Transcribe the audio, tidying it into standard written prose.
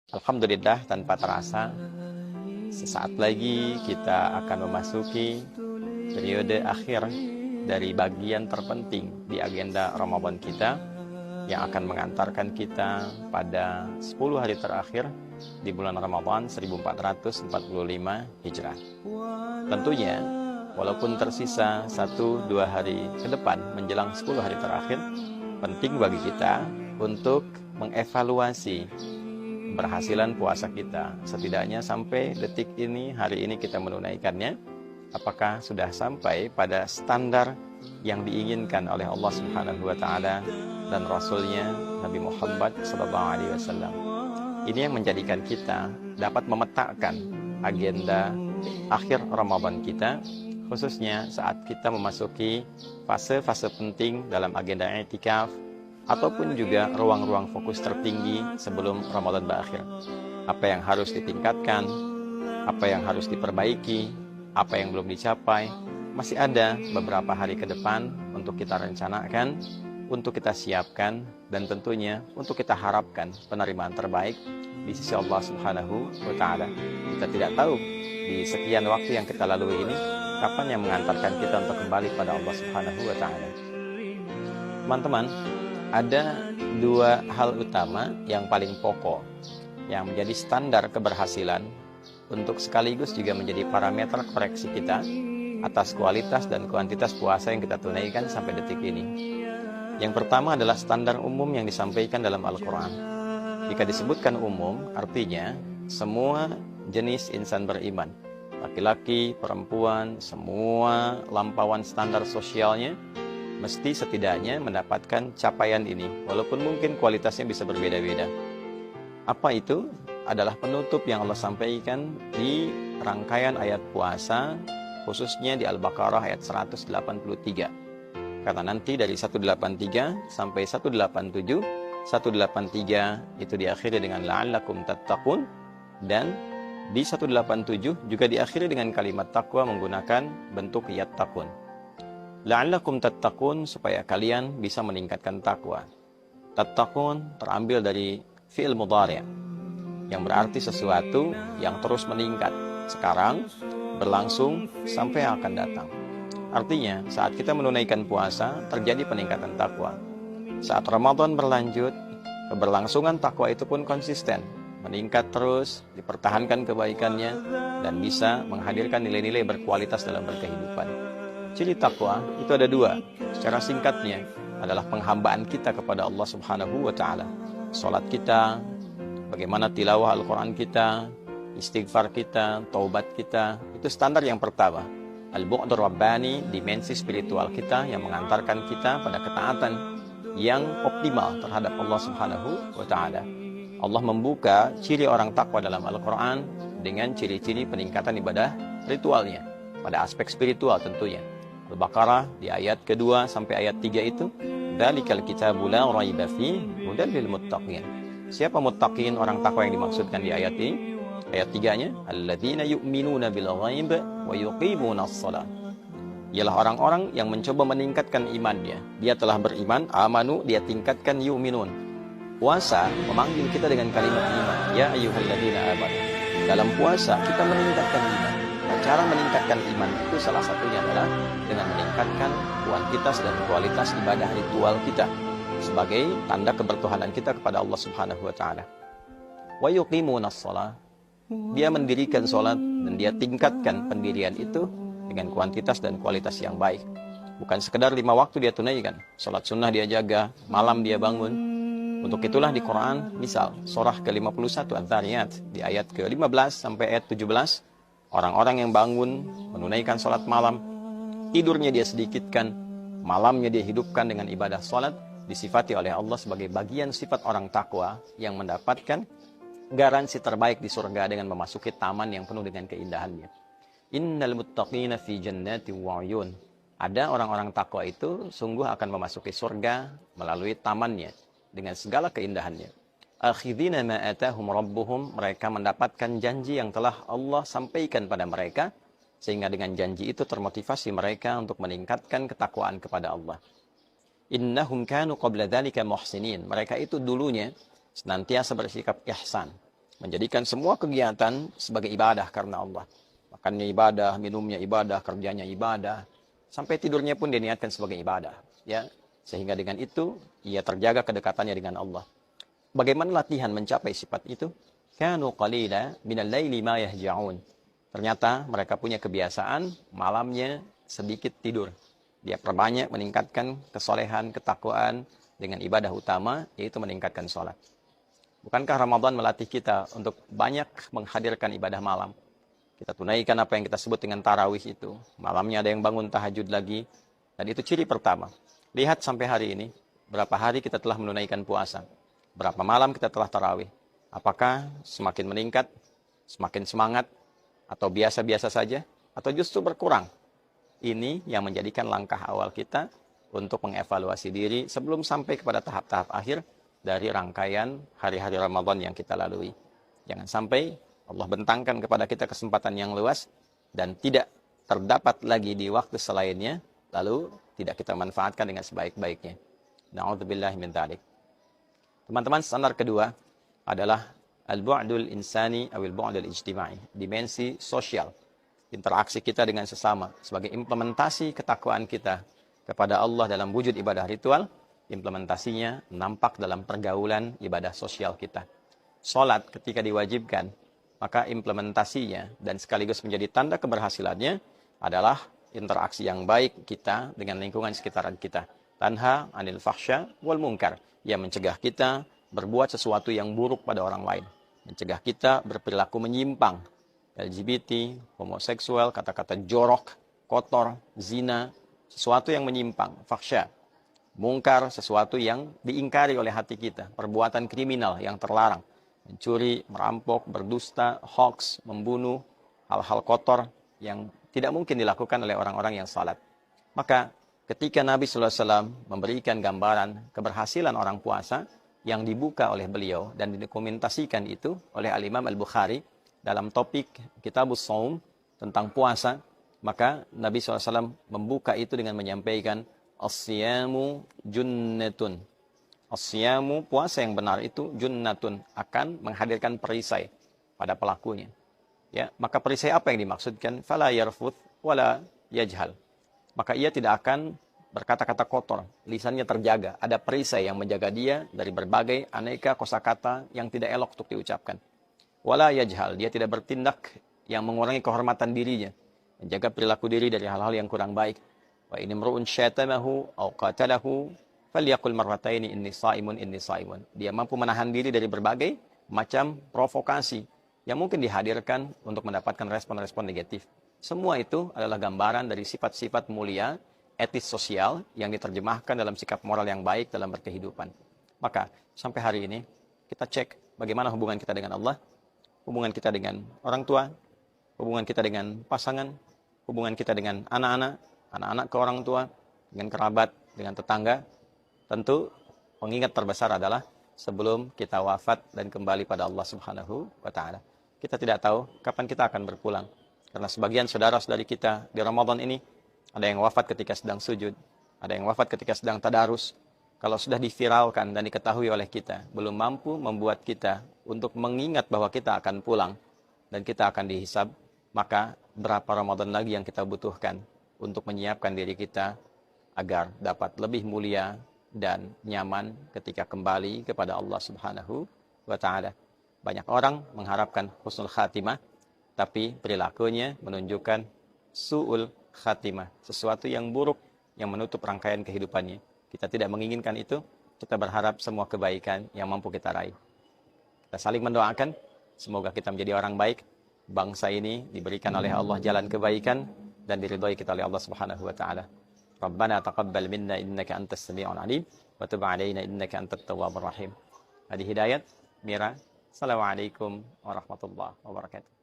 Alhamdulillah, tanpa terasa sesaat lagi kita akan memasuki periode akhir dari bagian terpenting di agenda Ramadan kita yang akan mengantarkan kita pada 10 hari terakhir di bulan Ramadan 1445 Hijrah. Tentunya walaupun tersisa 1-2 hari ke depan menjelang 10 hari terakhir, penting bagi kita untuk mengevaluasi berhasilan puasa kita, setidaknya sampai detik ini, hari ini kita menunaikannya, apakah sudah sampai pada standar yang diinginkan oleh Allah Subhanahu wa Ta'ala dan Rasulnya Nabi Muhammad SAW. Ini yang menjadikan kita dapat memetakan agenda akhir Ramadan kita, khususnya saat kita memasuki fase-fase penting dalam agenda i'tikaf ataupun juga ruang-ruang fokus tertinggi sebelum Ramadan berakhir. Apa yang harus ditingkatkan, apa yang harus diperbaiki, apa yang belum dicapai, masih ada beberapa hari ke depan untuk kita rencanakan, untuk kita siapkan, dan tentunya untuk kita harapkan penerimaan terbaik di sisi Allah Subhanahu wa Ta'ala. Kita tidak tahu di sekian waktu yang kita lalui ini, kapan yang mengantarkan kita untuk kembali pada Allah Subhanahu wa Ta'ala. Teman-teman, ada dua hal utama yang paling pokok yang menjadi standar keberhasilan untuk sekaligus juga menjadi parameter koreksi kita atas kualitas dan kuantitas puasa yang kita tunaikan sampai detik ini. Yang pertama adalah standar umum yang disampaikan dalam Al-Quran. Jika disebutkan umum, artinya semua jenis insan beriman, laki-laki, perempuan, semua lampauan standar sosialnya mesti setidaknya mendapatkan capaian ini, walaupun mungkin kualitasnya bisa berbeda-beda. Apa itu? Adalah penutup yang Allah sampaikan di rangkaian ayat puasa, khususnya di Al-Baqarah ayat 183. Karena nanti dari 183 sampai 187, 183 itu diakhiri dengan la'allakum tattaqun, dan di 187 juga diakhiri dengan kalimat taqwa menggunakan bentuk yattaqun. La'allakum tattaqun, supaya kalian bisa meningkatkan takwa. Tattaqun terambil dari fi'il mudhari' yang berarti sesuatu yang terus meningkat, sekarang, berlangsung, sampai akan datang. Artinya, saat kita menunaikan puasa, terjadi peningkatan takwa. Saat Ramadan berlanjut, keberlangsungan takwa itu pun konsisten, meningkat terus, dipertahankan kebaikannya, dan bisa menghadirkan nilai-nilai berkualitas dalam berkehidupan. Ciri takwa itu ada dua. Secara singkatnya adalah penghambaan kita kepada Allah Subhanahu wa Ta'ala. Salat kita, bagaimana tilawah Al-Quran kita, istighfar kita, taubat kita, itu standar yang pertama. Al-Bu'dur Rabbani, dimensi spiritual kita yang mengantarkan kita pada ketaatan yang optimal terhadap Allah Subhanahu wa Ta'ala. Allah membuka ciri orang takwa dalam Al-Quran dengan ciri-ciri peningkatan ibadah ritualnya pada aspek spiritual tentunya. Al-Baqarah di ayat kedua sampai ayat 3 itu, dzalikal kitabu la raiba fihi hudal lil muttaqin. Siapa muttaqin, orang takwa yang dimaksudkan di ayat ini? Ayat 3-nya, alladzina yu'minuna bil ghaib wa yuqimunas shalah. Ialah orang-orang yang mencoba meningkatkan imannya. Dia telah beriman, amanu, dia tingkatkan yu'minun. Puasa memanggil kita dengan kalimat iman. Ya ayyuhalladzina amanu. Dalam puasa kita meningkatkan iman. Cara meningkatkan iman itu salah satunya adalah dengan meningkatkan kuantitas dan kualitas ibadah ritual kita sebagai tanda kebertuhanan kita kepada Allah Subhanahu wa Ta'ala. Wa yuqimunas shalah. Dia mendirikan sholat dan dia tingkatkan pendirian itu dengan kuantitas dan kualitas yang baik. Bukan sekedar 5 waktu dia tunaikan, sholat sunnah dia jaga, malam dia bangun. Untuk itulah di Quran, misal surah ke-51 Adz-Dzariyat di ayat ke-15 sampai ayat 17, orang-orang yang bangun menunaikan sholat malam, tidurnya dia sedikitkan, malamnya dia hidupkan dengan ibadah sholat, disifati oleh Allah sebagai bagian sifat orang takwa yang mendapatkan garansi terbaik di surga dengan memasuki taman yang penuh dengan keindahannya. Innal muttaqina fi jannati wa 'uyun. Ada orang-orang takwa itu sungguh akan memasuki surga melalui tamannya dengan segala keindahannya. Akhidhina ma atahum rabbuhum, mereka mendapatkan janji yang telah Allah sampaikan pada mereka, sehingga dengan janji itu termotivasi mereka untuk meningkatkan ketakwaan kepada Allah. Innahum kanu qabla dzalika muhsinin, mereka itu dulunya senantiasa bersikap ihsan. menjadikan semua kegiatan sebagai ibadah karena Allah. Makannya ibadah, minumnya ibadah, kerjanya ibadah, sampai tidurnya pun diniatkan sebagai ibadah, ya. Sehingga dengan itu ia terjaga kedekatannya dengan Allah. Bagaimana latihan mencapai sifat itu? Kanu qalila minal laili ma yahja'un. Ternyata mereka punya kebiasaan malamnya sedikit tidur. Dia perbanyak meningkatkan kesolehan, ketakwaan dengan ibadah utama, yaitu meningkatkan sholat. Bukankah Ramadan melatih kita untuk banyak menghadirkan ibadah malam? Kita tunaikan apa yang kita sebut dengan tarawih itu. Malamnya ada yang bangun tahajud lagi. Dan itu ciri pertama. Lihat sampai hari ini, berapa hari kita telah menunaikan puasa. Berapa malam kita telah tarawih. Apakah semakin meningkat, semakin semangat, atau biasa-biasa saja, atau justru berkurang? Ini yang menjadikan langkah awal kita untuk mengevaluasi diri sebelum sampai kepada tahap-tahap akhir dari rangkaian hari-hari Ramadan yang kita lalui. Jangan sampai Allah bentangkan kepada kita kesempatan yang luas dan tidak terdapat lagi di waktu selainnya, lalu tidak kita manfaatkan dengan sebaik-baiknya. Na'udzubillahi min dzalik. Teman-teman, standar kedua adalah al-bu'dul insani awil bu'dul ijtimai, dimensi sosial. Interaksi kita dengan sesama sebagai implementasi ketakwaan kita kepada Allah dalam wujud ibadah ritual, implementasinya nampak dalam pergaulan ibadah sosial kita. Salat ketika diwajibkan, maka implementasinya dan sekaligus menjadi tanda keberhasilannya adalah interaksi yang baik kita dengan lingkungan sekitaran kita. Tanha anil fahsya wal munkar, yang mencegah kita berbuat sesuatu yang buruk pada orang lain, mencegah kita berperilaku menyimpang, LGBT, homoseksual, kata-kata jorok, kotor, zina, sesuatu yang menyimpang, fahsya. Mungkar, sesuatu yang diingkari oleh hati kita, perbuatan kriminal yang terlarang, mencuri, merampok, berdusta, hoax, membunuh, hal-hal kotor yang tidak mungkin dilakukan oleh orang-orang yang salat. Maka ketika Nabi SAW memberikan gambaran keberhasilan orang puasa yang dibuka oleh beliau dan didokumentasikan itu oleh Al-Imam Al-Bukhari, dalam topik Kitabus Shaum tentang puasa, maka Nabi SAW membuka itu dengan menyampaikan as-siyamu junnatun. As-siyamu, puasa yang benar itu junnatun, akan menghadirkan perisai pada pelakunya. Ya, maka perisai apa yang dimaksudkan? Fala yarfuth wala yajhal. Maka ia tidak akan berkata-kata kotor, lisannya terjaga. Ada perisai yang menjaga dia dari berbagai aneka kosakata yang tidak elok untuk diucapkan. Wala yajhal, dia tidak bertindak yang mengurangi kehormatan dirinya, menjaga perilaku diri dari hal-hal yang kurang baik. Wa in imru'un syatamahu aw qatalahu falyaqul marrataini inni shaimun inni shaimun. Dia mampu menahan diri dari berbagai macam provokasi yang mungkin dihadirkan untuk mendapatkan respon-respon negatif. Semua itu adalah gambaran dari sifat-sifat mulia, etis sosial yang diterjemahkan dalam sikap moral yang baik dalam berkehidupan. Maka sampai hari ini kita cek bagaimana hubungan kita dengan Allah, hubungan kita dengan orang tua, hubungan kita dengan pasangan, hubungan kita dengan anak-anak, anak-anak ke orang tua, dengan kerabat, dengan tetangga. Tentu pengingat terbesar adalah sebelum kita wafat dan kembali pada Allah Subhanahu wa Ta'ala. Kita tidak tahu kapan kita akan berpulang. Karena sebagian saudara-saudari kita di Ramadan ini, ada yang wafat ketika sedang sujud, ada yang wafat ketika sedang tadarus. Kalau sudah diviralkan dan diketahui oleh kita, belum mampu membuat kita untuk mengingat bahwa kita akan pulang dan kita akan dihisab, maka berapa Ramadan lagi yang kita butuhkan untuk menyiapkan diri kita agar dapat lebih mulia dan nyaman ketika kembali kepada Allah Subhanahu wa Ta'ala. Banyak orang mengharapkan husnul khatimah, tapi perilakunya menunjukkan su'ul khatimah, sesuatu yang buruk yang menutup rangkaian kehidupannya. Kita tidak menginginkan itu, kita berharap semua kebaikan yang mampu kita raih. Kita saling mendoakan, semoga kita menjadi orang baik, bangsa ini diberikan oleh Allah jalan kebaikan, dan diridhoi kita oleh Allah Subhanahu wa Ta'ala. Rabbana taqabbal minna innaka antas sami'ul alim, wa tub 'alaina innaka antat tawwabur rahim. Hadi Hidayat, Mira, Assalamualaikum warahmatullahi wabarakatuh.